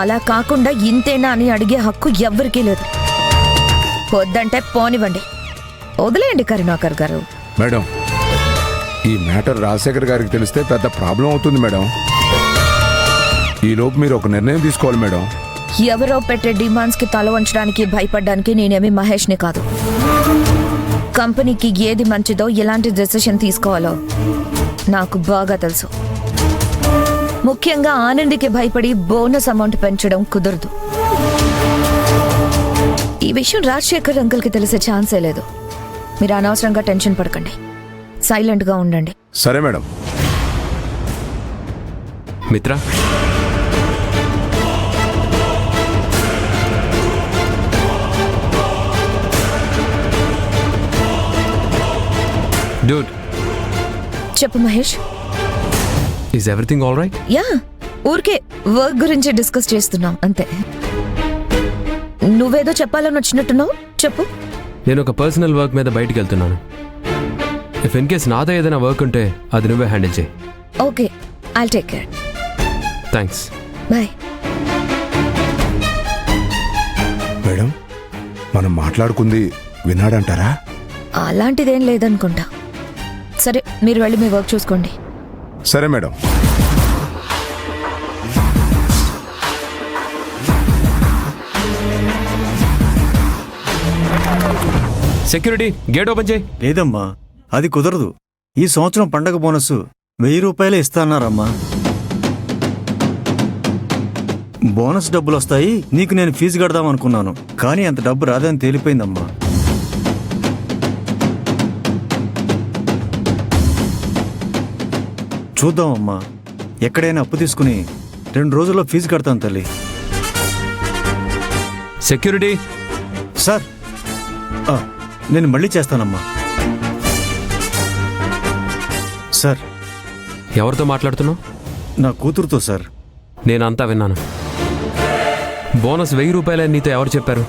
అలా కాకుండా ఇంతేనా అని అడిగే హక్కు ఎవ్వరికీ లేదు. వద్దంటే పోనివ్వండి, వదిలేయండి కరుణాకర్ గారు. మేడం, ఈ మ్యాటర్ రాజశేఖర్ గారికి తెలిస్తే పెద్ద ప్రాబ్లం అవుతుంది మేడం. ఈలోపు మీరు ఒక నిర్ణయం తీసుకోవాలి మేడం. ఎవరో పెట్టే డిమాండ్స్కి తల వంచడానికి భయపడడానికి నేనేమి మహేష్ని కాదు. కంపెనీకి ఏది మంచిదో ఎలాంటి డెసిషన్ తీసుకోవాలో నాకు బాగా తెలుసు. ముఖ్యంగా ఆనందికి భయపడి బోనస్ అమౌంట్ పెంచడం కుదరదు. ఈ విషయం రాజశేఖర్ అంకుల్కి తెలిసే ఛాన్సే లేదు. మీరు అనవసరంగా టెన్షన్ పడకండి, సైలెంట్గా ఉండండి. సరే మేడం. మిత్ర, dude, చెప్పు Mahesh. is everything all right? Yeah, ఊరికే వర్క్ గురించి డిస్కస్ చేస్తున్నాం అంతే. నువ్వేదో చెప్పాలని వచ్చినట్టున్నావు, చెప్పు. నేను ఒక పర్సనల్ వర్క్ మీద బయటికి వెళ్తున్నాను. ఇఫ్ ఇన్ కేస్ నాదో ఏదైనా వర్క్ ఉంటే అది నువ్వే హ్యాండిల్ చేయి. Okay, I'll take care. Thanks. Bye. Madam, మనం మాట్లాడుకుంది విన్నాడంటారా? అలాంటిదేం లేదనుకుంటా. సరే, మీరు వెళ్ళి మీ వర్క్ చూసుకోండి. సరే మేడం. సెక్యూరిటీ, గేట్ ఓపెన్ చేయి. లేదమ్మా, అది కుదరదు. ఈ సంవత్సరం పండగ బోనస్ 1000 రూపాయలే ఇస్తాన్నారమ్మా. బోనస్ డబ్బులు వస్తాయి, నీకు నేను ఫీజు కడదాం అనుకున్నాను, కానీ అంత డబ్బు రాదని తేలిపోయిందమ్మా. చూద్దామమ్మా, ఎక్కడైనా అప్పు తీసుకుని 2 రోజుల్లో ఫీజు కడతాను తల్లి. సెక్యూరిటీ. సార్, నేను మళ్ళీ చేస్తానమ్మా. సార్. ఎవరితో మాట్లాడుతున్నావు? నా కూతురుతో సార్. నేనంతా విన్నాను. బోనస్ 1000 రూపాయలని నీతో ఎవరు చెప్పారు?